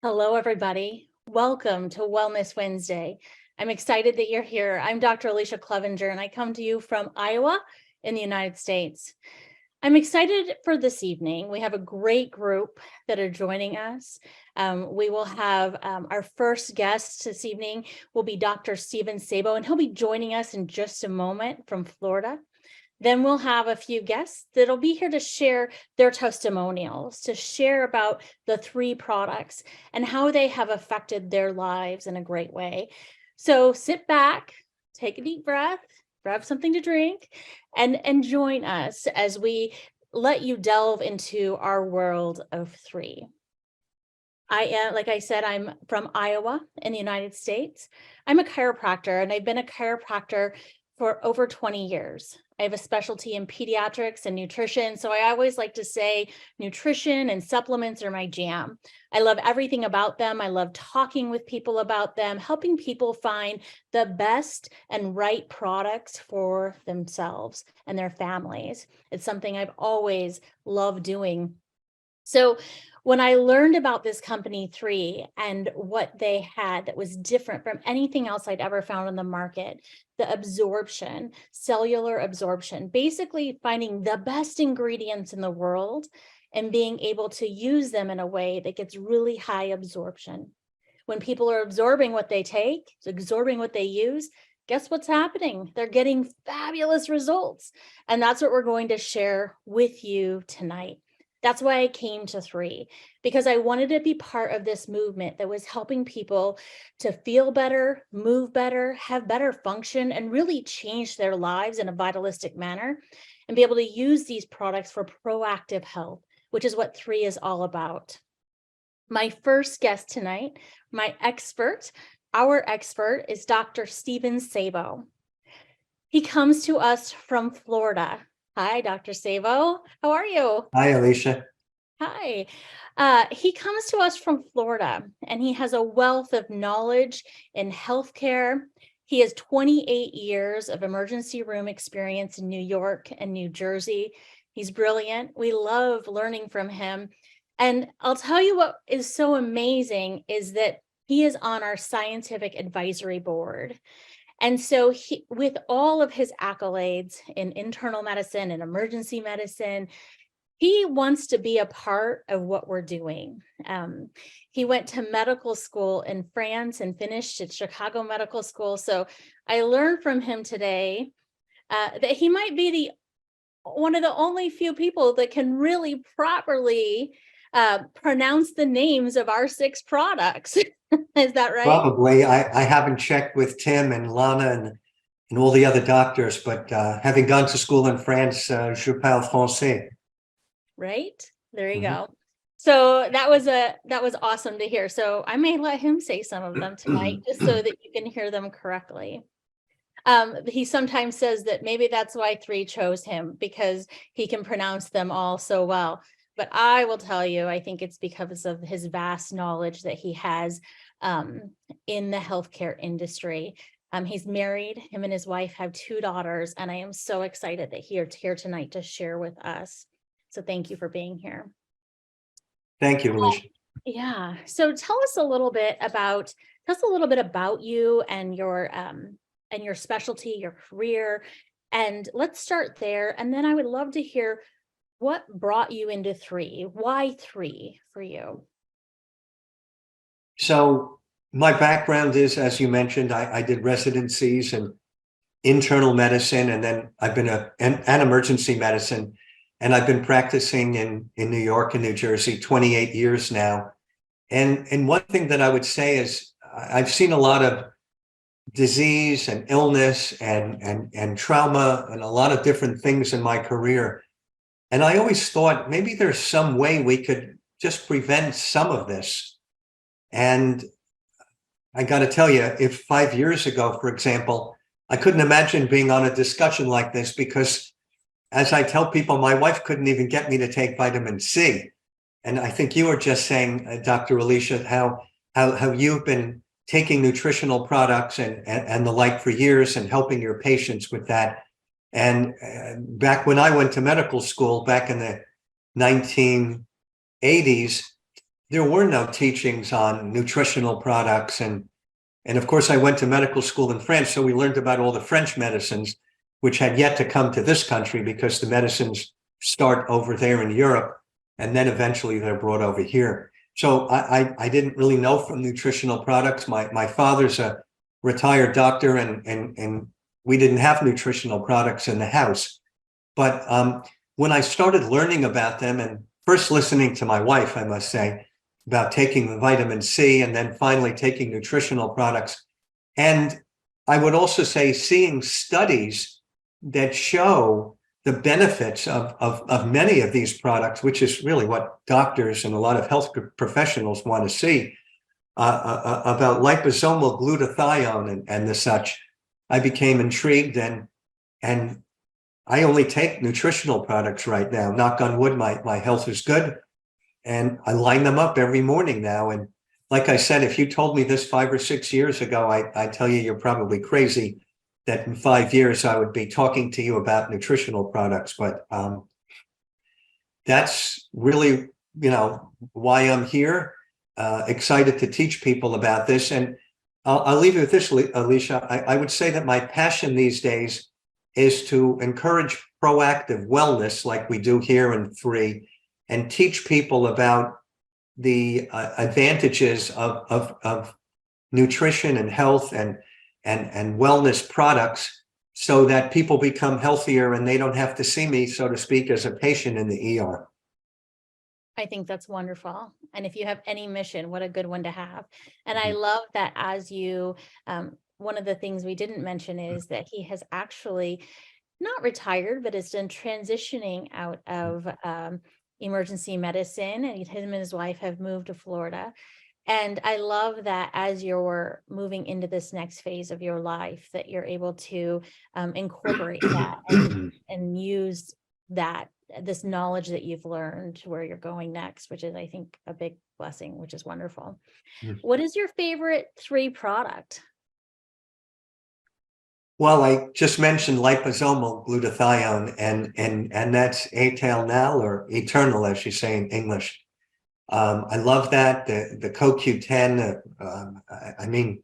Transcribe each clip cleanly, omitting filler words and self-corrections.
Hello, everybody. Welcome to Wellness Wednesday. I'm excited that you're here. I'm Dr. Alicia Clevenger, and I come to you from Iowa in the United States. I'm excited for this evening. We have a great group that are joining us. We will have our first guest this evening will be Dr. Sabo, and he'll be joining us in just a moment from Florida. Then we'll have a few guests that'll be here to share their testimonials, to share about the 3 products and how they have affected their lives in a great way. So sit back, take a deep breath, grab something to drink, and join us as we let you delve into our world of 3. Like I said, I'm from Iowa in the United States. I'm a chiropractor, and I've been a chiropractor for over 20 years. I have a specialty in pediatrics and nutrition. So I always like to say nutrition and supplements are my jam. I love everything about them. I love talking with people about them, helping people find the best and right products for themselves and their families. It's something I've always loved doing. So when I learned about this company 3 and what they had that was different from anything else I'd ever found on the market, the absorption, cellular absorption, basically finding the best ingredients in the world and being able to use them in a way that gets really high absorption. When people are absorbing what they take, absorbing what they use, guess what's happening? They're getting fabulous results. And that's what we're going to share with you tonight. That's why I came to 3, because I wanted to be part of this movement that was helping people to feel better, move better, have better function, and really change their lives in a vitalistic manner and be able to use these products for proactive health, which is what 3 is all about. My first guest tonight, our expert is Dr. Sabo. He comes to us from Florida. Hi, Dr. Sabo. How are you? Hi, Alicia. Hi. He comes to us from Florida, and he has a wealth of knowledge in healthcare. He has 28 years of emergency room experience in New York and New Jersey. He's brilliant. We love learning from him. And I'll tell you what is so amazing is that he is on our scientific advisory board. And so with all of his accolades in internal medicine and emergency medicine, he wants to be a part of what we're doing. He went to medical school in France and finished at Chicago Medical School. So I learned from him today that he might be one of the only few people that can really properly pronounce the names of our 6 products. Is that right? Probably. I haven't checked with Tim and Lana and all the other doctors, but having gone to school in France, je parle français. Right? There you go. So that was awesome to hear. So I may let him say some of them tonight just so that you can hear them correctly. He sometimes says that maybe that's why 3 chose him, because he can pronounce them all so well. But I will tell you, I think it's because of his vast knowledge that he has in the healthcare industry. He's married, him and his wife have 2 daughters, and I am so excited that he's here tonight to share with us. So thank you for being here. Thank you, Alicia. Yeah. So tell us a little bit about you and your specialty, your career, and let's start there. And then I would love to hear what brought you into 3. Why 3 for you? So my background is, as you mentioned, I did residencies in internal medicine, and then I've been an emergency medicine, and I've been practicing in New York and New Jersey 28 years now. And one thing that I would say is I've seen a lot of disease and illness and trauma and a lot of different things in my career. And I always thought maybe there's some way we could just prevent some of this. And I got to tell you, if 5 years ago, for example, I couldn't imagine being on a discussion like this, because as I tell people, my wife couldn't even get me to take vitamin C. And I think you were just saying, Dr. Alicia, how you've been taking nutritional products and the like for years and helping your patients with that. And back when I went to medical school back in the 1980s, there were no teachings on nutritional products. And of course, I went to medical school in France, so we learned about all the French medicines, which had yet to come to this country because the medicines start over there in Europe, and then eventually they're brought over here. So I didn't really know from nutritional products. My father's a retired doctor, and we didn't have nutritional products in the house. But when I started learning about them, and first listening to my wife, I must say, about taking the vitamin C, and then finally taking nutritional products. And I would also say seeing studies that show the benefits of many of these products, which is really what doctors and a lot of health professionals want to see, about liposomal glutathione and the such. I became intrigued, and I only take nutritional products right now. Knock on wood, my health is good, and I line them up every morning now. And like I said, if you told me this 5 or 6 years ago, I tell you, you're probably crazy that in 5 years I would be talking to you about nutritional products. But that's really, why I'm here, excited to teach people about this. And I'll leave you with this, Alicia. I would say that my passion these days is to encourage proactive wellness like we do here in 3, and teach people about the advantages of nutrition and health and wellness products, so that people become healthier and they don't have to see me, so to speak, as a patient in the ER. I think that's wonderful. And if you have any mission, what a good one to have. And I love that as you, one of the things we didn't mention is that he has actually not retired, but is done transitioning out of emergency medicine. And him and his wife have moved to Florida. And I love that as you're moving into this next phase of your life, that you're able to incorporate that and use this knowledge that you've learned to where you're going next, which is, I think, a big blessing, which is wonderful. What is your favorite 3 product? Well, I just mentioned liposomal glutathione, and that's Etalnal, or Eternal, as you say in English. I love that. The CoQ10. I mean,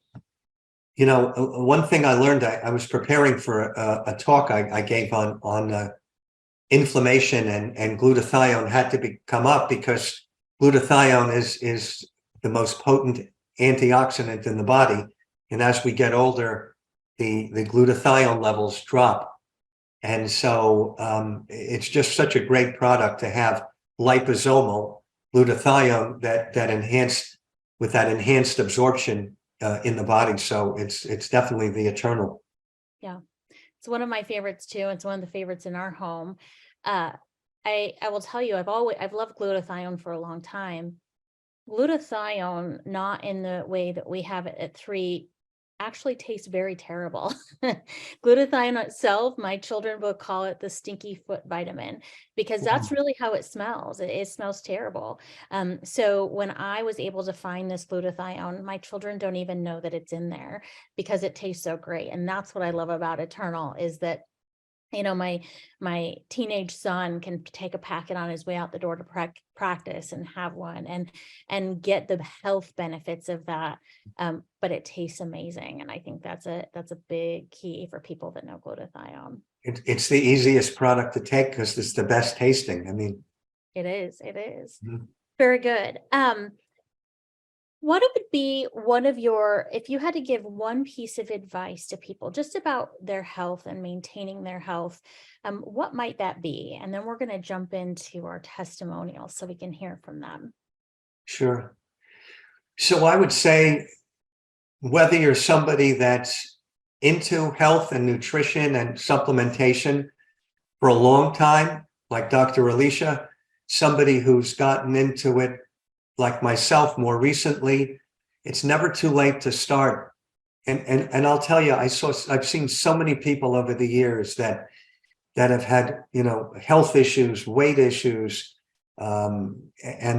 one thing I learned, I was preparing for a talk I gave on inflammation, and glutathione had to come up because glutathione is the most potent antioxidant in the body, and as we get older, the glutathione levels drop, and so it's just such a great product to have liposomal glutathione that enhanced absorption in the body. So it's definitely the Eternal. Yeah. It's one of my favorites too. It's one of the favorites in our home. I will tell you, I've loved glutathione for a long time. Glutathione, not in the way that we have it at 3, actually tastes very terrible. Glutathione itself, my children will call it the stinky foot vitamin, because that's really how it smells. It smells terrible. So when I was able to find this glutathione, my children don't even know that it's in there because it tastes so great. And that's what I love about Eternal, is that my teenage son can take a packet on his way out the door to practice and have one and get the health benefits of that. But it tastes amazing. And I think that's a big key for people that know glutathione. It's the easiest product to take because it's the best tasting. I mean, it is. Very good. What would be if you had to give one piece of advice to people just about their health and maintaining their health, what might that be? And then we're going to jump into our testimonials so we can hear from them. Sure. So I would say, whether you're somebody that's into health and nutrition and supplementation for a long time, like Dr. Alicia, somebody who's gotten into it like myself more recently, it's never too late to start. And I'll tell you, I've seen so many people over the years that have had, health issues, weight issues, and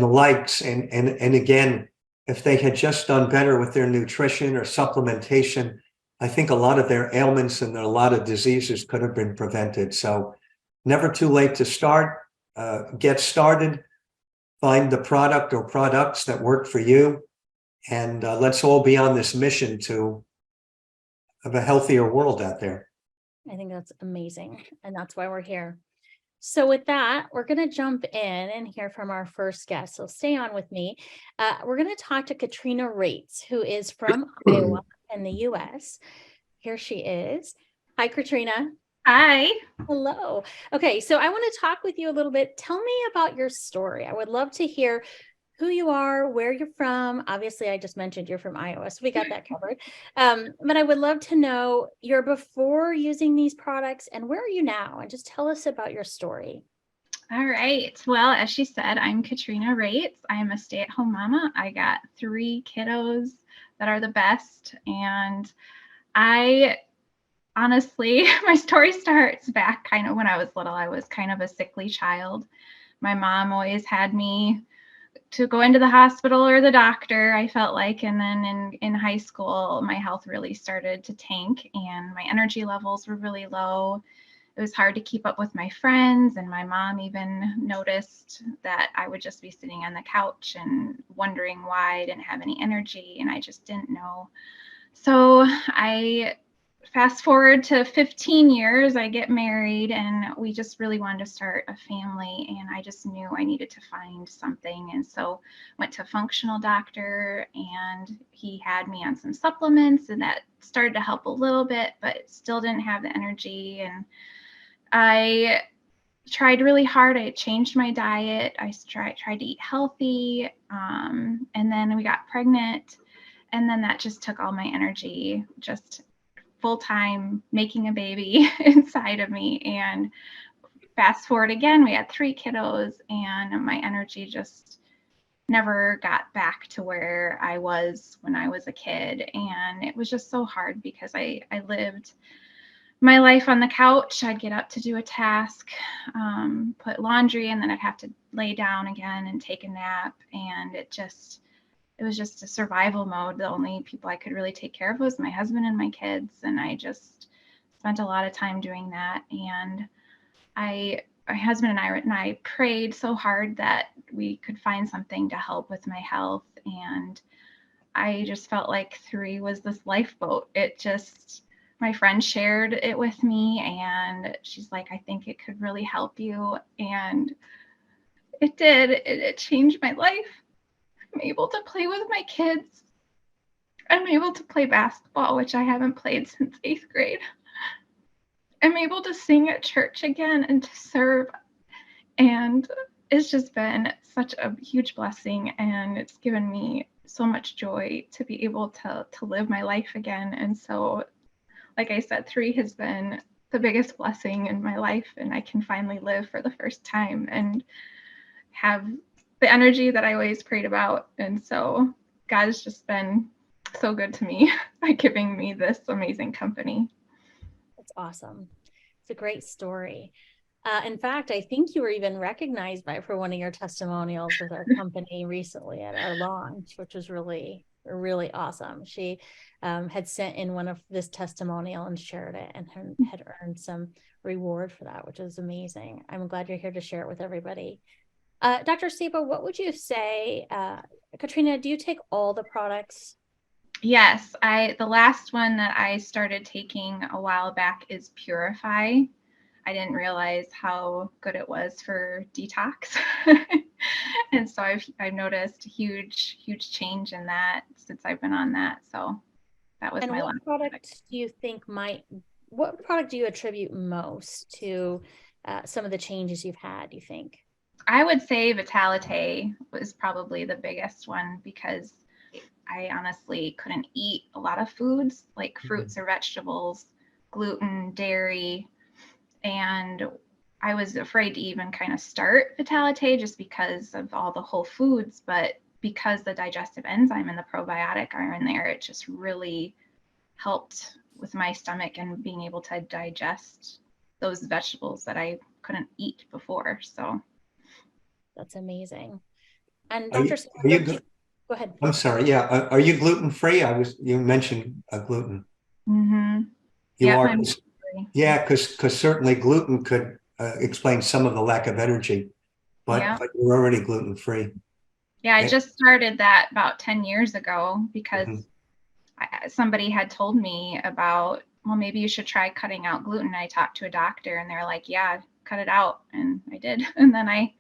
the likes. And again, if they had just done better with their nutrition or supplementation, I think a lot of their ailments and a lot of diseases could have been prevented. So never too late to start. Get started. find the product or products that work for you. And let's all be on this mission to have a healthier world out there. I think that's amazing. And that's why we're here. So with that, we're going to jump in and hear from our first guest. So stay on with me. We're going to talk to Katrina Raatz, who is from Iowa in the US. Here she is. Hi, Katrina. Hi. Hello. Okay, so I want to talk with you a little bit. Tell me about your story. I would love to hear who you are, where you're from. Obviously, I just mentioned you're from Iowa, so we got that covered. But I would love to know your before using these products and where are you now? And just tell us about your story. All right. Well, as she said, I'm Katrina Raatz. I'm a stay-at-home mama. I got 3 kiddos that are the best. And I honestly, my story starts back kind of when I was little. I was kind of a sickly child. My mom always had me to go into the hospital or the doctor, I felt like. And then in high school, my health really started to tank and my energy levels were really low. It was hard to keep up with my friends. And my mom even noticed that I would just be sitting on the couch and wondering why I didn't have any energy. And I just didn't know. So I fast forward to 15 years, I get married and we just really wanted to start a family and I just knew I needed to find something. And so went to a functional doctor and he had me on some supplements and that started to help a little bit, but still didn't have the energy. And I tried really hard. I changed my diet. I tried to eat healthy. And then we got pregnant and then that just took all my energy, just full-time making a baby inside of me. And fast forward again, we had 3 kiddos and my energy just never got back to where I was when I was a kid. And it was just so hard because I lived my life on the couch. I'd get up to do a task, put laundry, and then I'd have to lay down again and take a nap. And it was just a survival mode. The only people I could really take care of was my husband and my kids. And I just spent a lot of time doing that. And my husband and I prayed so hard that we could find something to help with my health. And I just felt like 3 was this lifeboat. My friend shared it with me and she's like, I think it could really help you. And it did. It changed my life. I'm able to play with my kids. I'm able to play basketball, which I haven't played since 8th grade. I'm able to sing at church again and to serve. And it's just been such a huge blessing. And it's given me so much joy to be able to live my life again. And so, like I said, 3 has been the biggest blessing in my life. And I can finally live for the first time and have the energy that I always prayed about. And so God has just been so good to me by giving me this amazing company. That's awesome. It's a great story. In fact, I think you were even recognized for one of your testimonials with our company recently at our launch, which was really, really awesome. She had sent in one of this testimonial and shared it and had earned some reward for that, which is amazing. I'm glad you're here to share it with everybody. Dr. Sabo, what would you say? Katrina, do you take all the products? Yes, the last one that I started taking a while back is Purify. I didn't realize how good it was for detox. And so I've noticed a huge change in that since I've been on that. So that was my last product. What product do you attribute most to some of the changes you've had, do you think? I would say Vitalite was probably the biggest one because I honestly couldn't eat a lot of foods like fruits or vegetables, gluten, dairy, and I was afraid to even kind of start Vitalite just because of all the whole foods, but because the digestive enzyme and the probiotic are in there, it just really helped with my stomach and being able to digest those vegetables that I couldn't eat before. So that's amazing. And Dr. go ahead. I'm sorry. Yeah. Are you gluten-free? You mentioned gluten. Mm-hmm. You are. Yeah, because certainly gluten could explain some of the lack of energy. Yeah. but you're already gluten-free. Yeah, I And- just started that about 10 years ago because Mhm. somebody had told me about, well, maybe you should try cutting out gluten. I talked to a doctor and they're like, yeah, cut it out. And I did. And then I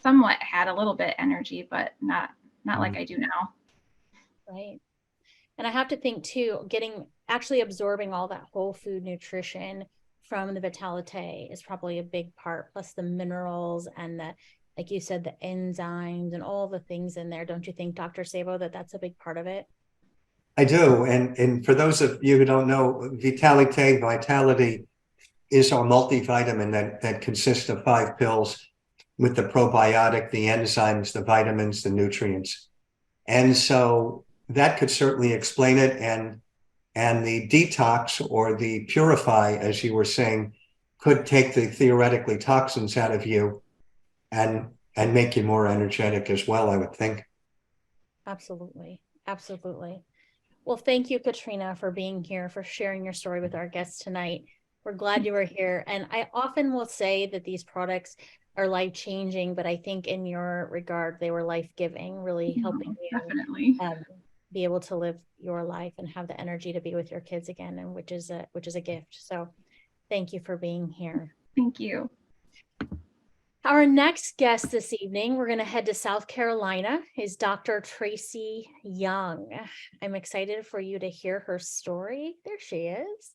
somewhat had a little bit energy, but not like I do now. Right. And I have to think too, actually absorbing all that whole food nutrition from the Vitalite is probably a big part, plus the minerals and like you said, the enzymes and all the things in there. Don't you think, Dr. Sabo, that that's a big part of it? I do. And for those of you who don't know, Vitality is our multivitamin that consists of 5 pills with the probiotic, the enzymes, the vitamins, the nutrients. And so that could certainly explain it. And the detox or the purify, as you were saying, could take the theoretically toxins out of you and make you more energetic as well, I would think. Absolutely. Absolutely. Well, thank you, Katrina, for being here, for sharing your story with our guests tonight. We're glad you were here. And I often will say that these products are life-changing, but I think in your regard, they were life-giving, really helping you Definitely. be able to live your life and have the energy to be with your kids again, and which is a gift. So thank you for being here. Thank you. Our next guest this evening, we're going to head to South Carolina, is Dr. Tracy Young. I'm excited for you to hear her story. There she is.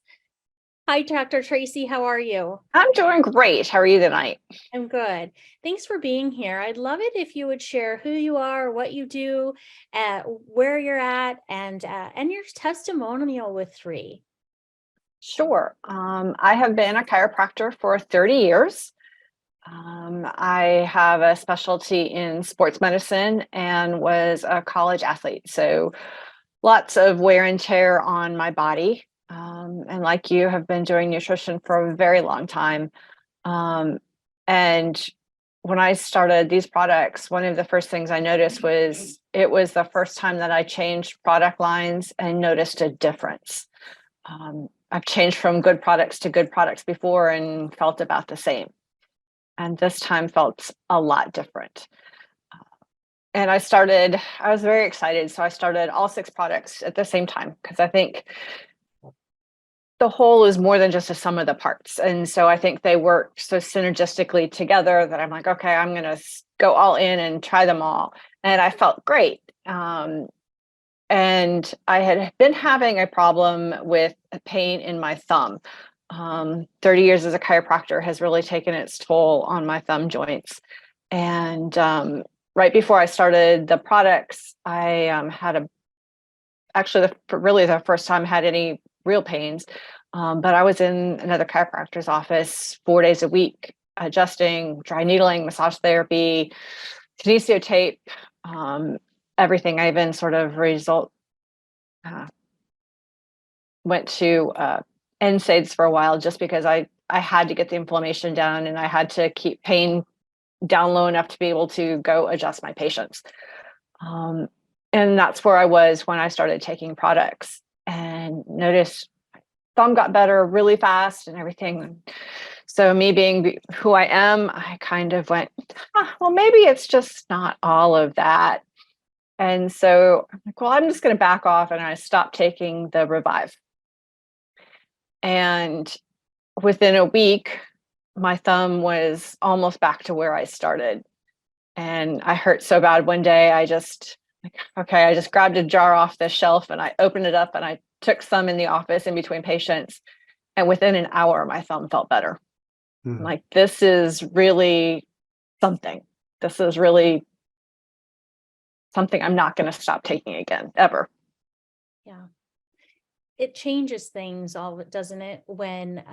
Hi, Dr. Tracy. How are you? I'm doing great. How are you tonight? I'm good. Thanks for being here. I'd love it if you would share who you are, what you do, where you're at, and your testimonial with 3. Sure. I have been a chiropractor for 30 years. I have a specialty in sports medicine and was a college athlete. So lots of wear and tear on my body. And like you, have been doing nutrition for a very long time. And when I started these products, one of the first things I noticed was it was the first time that I changed product lines and noticed a difference. I've changed from good products to good products before and felt about the same. And this time felt a lot different. And I was very excited. So I started all 6 products at the same time because I think the whole is more than just a sum of the parts. And so I think they work so synergistically together that I'm like, okay, I'm going to go all in and try them all. And I felt great. And I had been having a problem with pain in my thumb. 30 years as a chiropractor has really taken its toll on my thumb joints. And right before I started the products, I had really the first time I had any real pains. But I was in another chiropractor's office 4 days a week, adjusting, dry needling, massage therapy, kinesio tape, everything. I even sort of went to NSAIDs for a while just because I had to get the inflammation down and I had to keep pain down low enough to be able to go adjust my patients. And that's where I was when I started taking products and noticed thumb got better really fast and everything. So me being who I am, I kind of went, well, maybe it's just not all of that. And so I'm like, well, I'm just going to back off, and I stopped taking the Revive. And within a week, my thumb was almost back to where I started. And I hurt so bad one day, I just grabbed a jar off the shelf and I opened it up and I took some in the office in between patients. And within an hour, my thumb felt better. I'm like, this is really something. This is really something I'm not going to stop taking again, ever. Yeah. It changes things doesn't it? When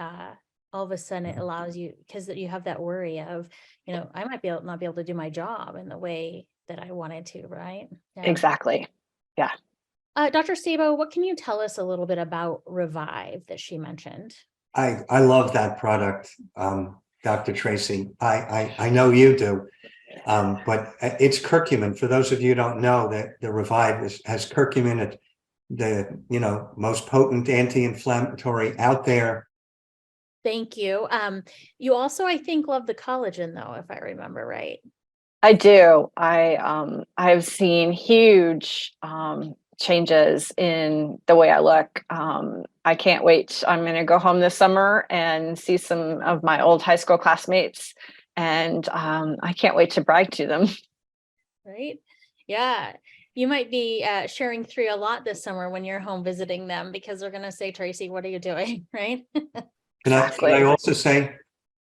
all of a sudden it allows you, because you have that worry of, I might not be able to do my job in the way that I wanted to, right? Yeah. Exactly. Yeah. Dr. Sabo, what can you tell us a little bit about Revive that she mentioned? I love that product, Dr. Tracy. I know you do, but it's curcumin. For those of you who don't know, that the Revive has curcumin, the most potent anti-inflammatory out there. Thank you. You also, I think, love the collagen, though, if I remember right. I do. I've seen huge changes in the way I look. I can't wait. I'm going to go home this summer and see some of my old high school classmates, and I can't wait to brag to them. Right? Yeah. You might be sharing through a lot this summer when you're home visiting them, because they're going to say, Tracy, what are you doing? Right? Can I also say,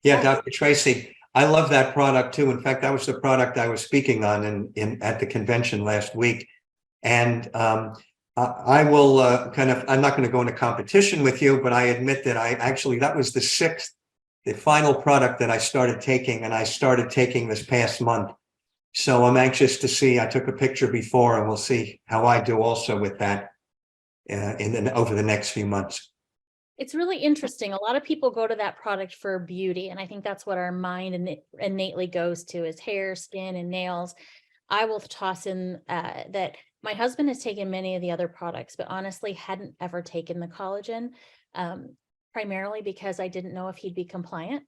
yeah, Yeah. Dr. Tracy, I love that product too. In fact, that was the product I was speaking on at the convention last week. And I will I'm not going to go into competition with you, but I admit that that was the final product that I started taking, and I started taking this past month. So I'm anxious to see. I took a picture before, and we'll see how I do also with that over the next few months. It's really interesting. A lot of people go to that product for beauty, and I think that's what our mind innately goes to, is hair, skin, and nails. I will toss in that my husband has taken many of the other products, but honestly hadn't ever taken the collagen, primarily because I didn't know if he'd be compliant.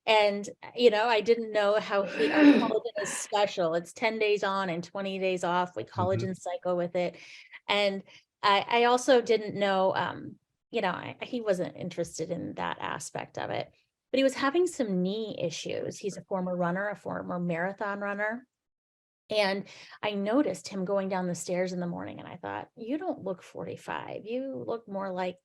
And, I didn't know how our collagen is special. It's 10 days on and 20 days off. We collagen cycle with it. And I also didn't know, he wasn't interested in that aspect of it, but he was having some knee issues. He's a former runner, a former marathon runner. And I noticed him going down the stairs in the morning, and I thought, you don't look 45. You look more like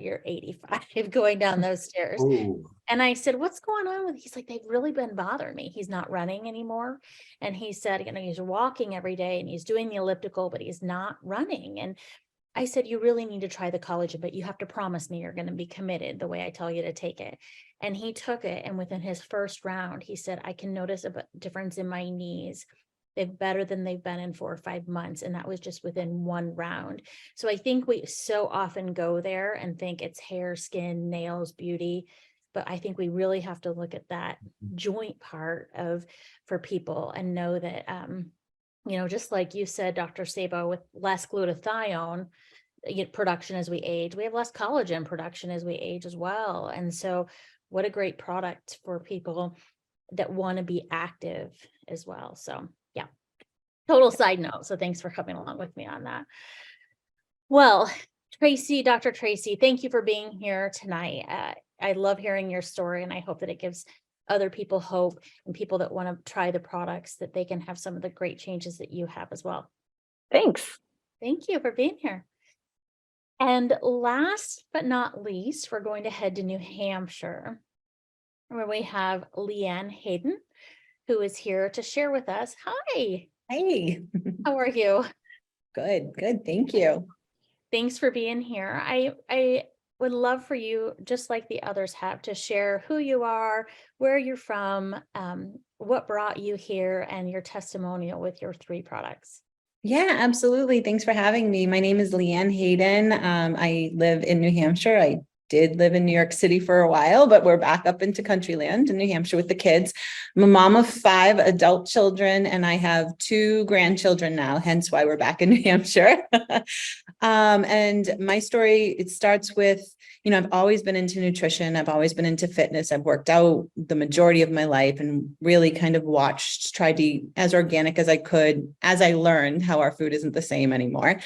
you're 85 going down those stairs. Ooh. And I said, what's going on with, he's like, they've really been bothering me. He's not running anymore. And he said, he's walking every day and he's doing the elliptical, but he's not running. And I said, you really need to try the collagen, but you have to promise me you're going to be committed the way I tell you to take it. And he took it. And within his first round, he said, I can notice a difference in my knees. They're better than they've been in 4 or 5 months. And that was just within 1 round. So I think we so often go there and think it's hair, skin, nails, beauty. But I think we really have to look at that joint part for people and know that, just like you said, Dr. Sabo, with less glutathione production as we age, we have less collagen production as we age as well. And so what a great product for people that want to be active as well. So yeah, total side note. So thanks for coming along with me on that. Well, Tracy, Dr. Tracy, thank you for being here tonight. I love hearing your story, and I hope that it gives other people hope, and people that want to try the products, that they can have some of the great changes that you have as well. Thanks. Thank you for being here. And last but not least, we're going to head to New Hampshire, where we have Anne Hayden, who is here to share with us. Hi. Hey. How are you? Good. Thank you. Thanks for being here. I would love for you, just like the others have, to share who you are, where you're from, what brought you here, and your testimonial with your 3 products. Yeah, absolutely. Thanks for having me. My name is Anne Hayden. I live in New Hampshire. I did live in New York City for a while, but we're back up into country land in New Hampshire with the kids. I'm a mom of 5 adult children, and I have 2 grandchildren now, hence why we're back in New Hampshire. And my story, it starts with, I've always been into nutrition. I've always been into fitness. I've worked out the majority of my life and really kind of tried to eat as organic as I could, as I learned how our food isn't the same anymore.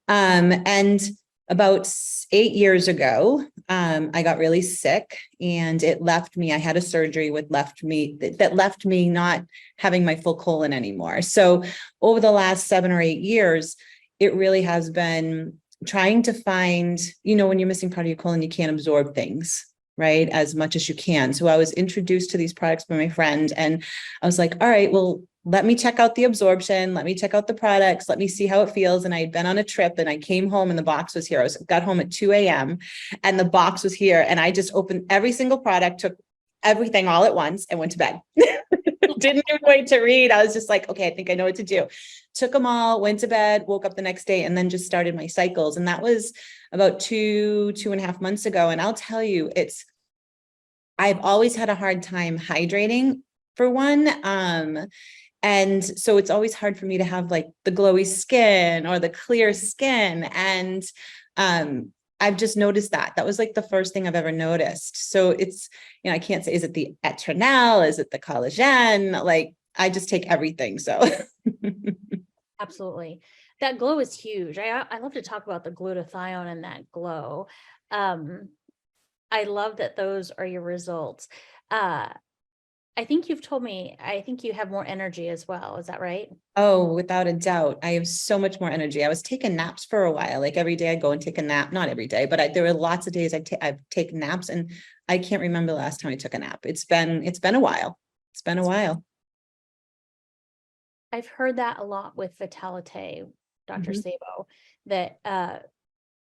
And about 8 years ago, I got really sick, and it left me. I had a surgery that left me not having my full colon anymore. So over the last 7 or 8 years, it really has been trying to find, when you're missing part of your colon, you can't absorb things, right, as much as you can. So I was introduced to these products by my friend, and I was like, all right, well, let me check out the absorption. Let me check out the products. Let me see how it feels. And I had been on a trip, and I came home and the box was here. Got home at 2 a.m. and the box was here. And I just opened every single product, took everything all at once, and went to bed. Didn't even wait to read. I was just like, okay, I think I know what to do. Took them all, went to bed, woke up the next day, and then just started my cycles. And that was about 2.5 months ago. And I'll tell you, I've always had a hard time hydrating, for one. And so it's always hard for me to have like the glowy skin or the clear skin. And I've just noticed that was like the first thing I've ever noticed. So it's, I can't say, is it the Etranel? Is it the collagen? Like, I just take everything. So Absolutely. That glow is huge. I love to talk about the glutathione and that glow. I love that those are your results. I think you've told me, I think you have more energy as well. Is that right? oh, without a doubt, I have so much more energy. I was taking naps for a while. Like every day I go and take a nap, not every day, but there were lots of days I've taken naps, and I can't remember the last time I took a nap. It's been a while. It's been a while. I've heard that a lot with Vitalite, Dr. Mhm. Sabo, that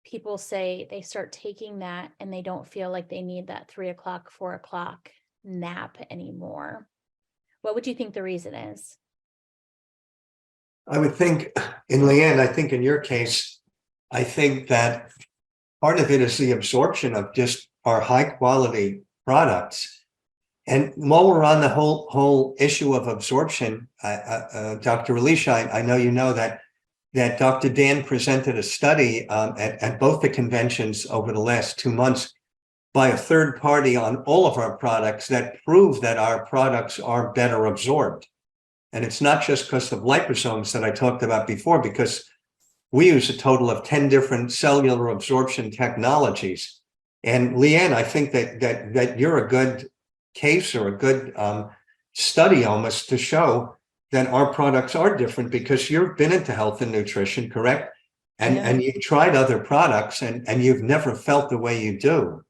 people say they start taking that and they don't feel like they need that 3 o'clock, 4 o'clock nap anymore. What would you think the reason is? I would think in Leanne, I think in your case, I think that part of it is the absorption of just our high quality products. And while we're on the whole issue of absorption, Dr. Alicia, I know you know that Dr. Dan presented a study at both the conventions over the last 2 months by a third party on all of our products that prove that our products are better absorbed. And it's not just because of liposomes that I talked about before, because we use a total of 10 different cellular absorption technologies. And Leanne, I think that you're a good case or a good study almost to show that our products are different, because you've been into health and nutrition, correct? And you've tried other products and you've never felt the way you do.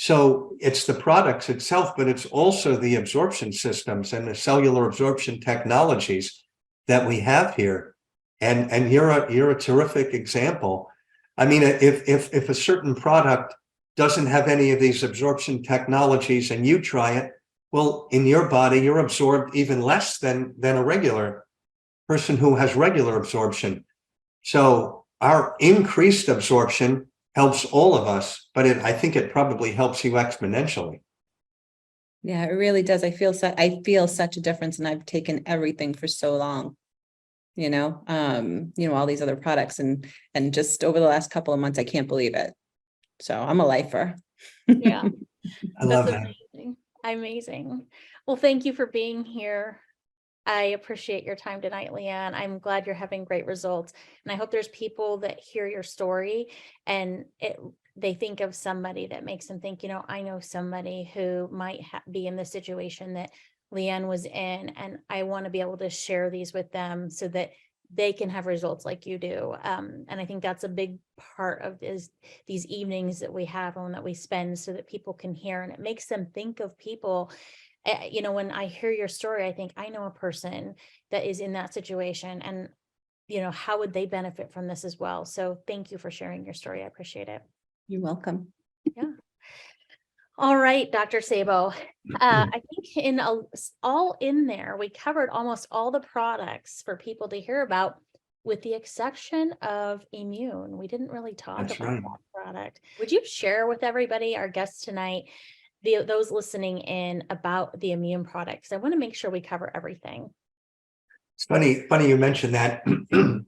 So it's the products itself, but it's also the absorption systems and the cellular absorption technologies that we have here. And you're a terrific example. I mean, if a certain product doesn't have any of these absorption technologies and you try it, well, in your body, you're absorbed even less than a regular person who has regular absorption. So our increased absorption helps all of us, but I think it probably helps you exponentially. Yeah, it really does. I feel such a difference, and I've taken everything for so long. All these other products, and just over the last couple of months, I can't believe it. So I'm a lifer. Yeah, I love that's that. amazing. Amazing. Well, thank you for being here. I appreciate your time tonight, Leanne. I'm glad you're having great results. And I hope there's people that hear your story and they think of somebody that makes them think, I know somebody who might be in the situation that Leanne was in, and I want to be able to share these with them so that they can have results like you do. And I think that's a big part of these evenings that we have and that we spend, so that people can hear, and it makes them think of people. When I hear your story, I think I know a person that is in that situation, and how would they benefit from this as well? So thank you for sharing your story. I appreciate it. You're welcome. Yeah. All right, Dr. Sabo. I think all in there, we covered almost all the products for people to hear about, with the exception of Immune. We didn't really talk That's about right. that product. Would you share with everybody, our guests tonight, those listening in, about the Immune products? I want to make sure we cover everything. It's funny you mentioned that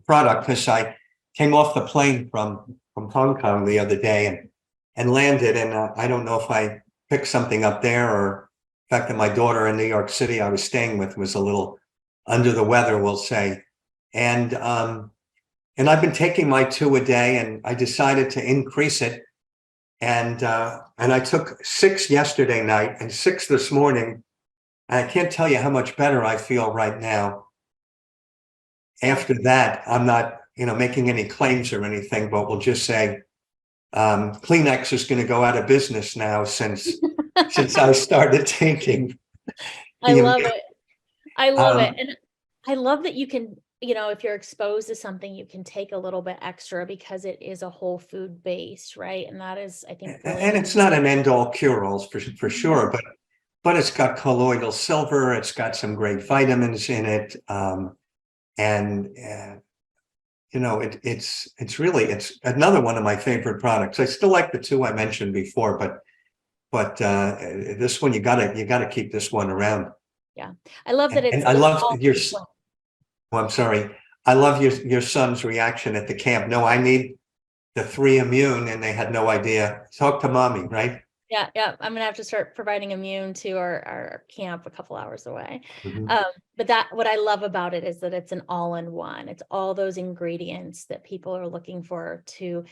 product, because I came off the plane from Hong Kong the other day and landed, and I don't know if I picked something up there, or the fact that my daughter in New York City I was staying with was a little under the weather, we'll say. And I've been taking my 2 a day, and I decided to increase it. And I took 6 yesterday night and 6 this morning. And I can't tell you how much better I feel right now. After that, I'm not, making any claims or anything, but we'll just say Kleenex is going to go out of business now since I started taking. I love it. I love it. Um, And I love that you can, if you're exposed to something, you can take a little bit extra, because it is a whole food based, right? And that is, I think, really and it's not an end all cure all for sure, but it's got colloidal silver. It's got some great vitamins in it. It's another one of my favorite products. I still like the 2 I mentioned before, but this one, you gotta keep this one around. Yeah. I love that And I love all your, frequent. I'm sorry. I love your son's reaction at the camp. No, I need the 3 Immune, and they had no idea. Talk to mommy, right? Yeah, yeah. I'm gonna have to start providing immune to our camp a couple hours away. Mhm. But what I love about it is that it's an all-in-one. It's all those ingredients that people are looking for to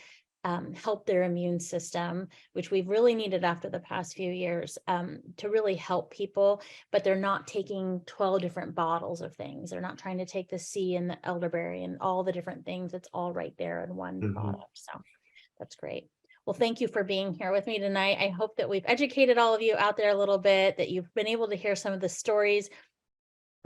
help their immune system, which we've really needed after the past few years, to really help people, but they're not taking 12 different bottles of things. They're not trying to take the C and the elderberry and all the different things. It's all right there in one Mhm. product. So that's great. Well, thank you for being here with me tonight. I hope that we've educated all of you out there a little bit, that you've been able to hear some of the stories.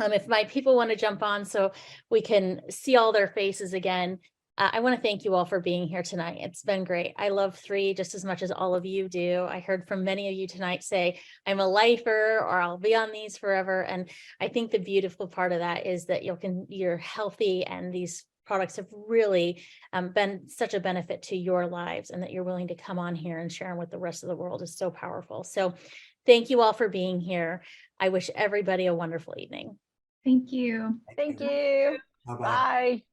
If my people want to jump on so we can see all their faces again, I want to thank you all for being here tonight. It's been great. I love 3 just as much as all of you do. I heard from many of you tonight say, I'm a lifer, or I'll be on these forever. And I think the beautiful part of that is that you're healthy, and these products have really been such a benefit to your lives, and that you're willing to come on here and share them with the rest of the world is so powerful. So thank you all for being here. I wish everybody a wonderful evening. Thank you. Thank you. Bye-bye. Bye.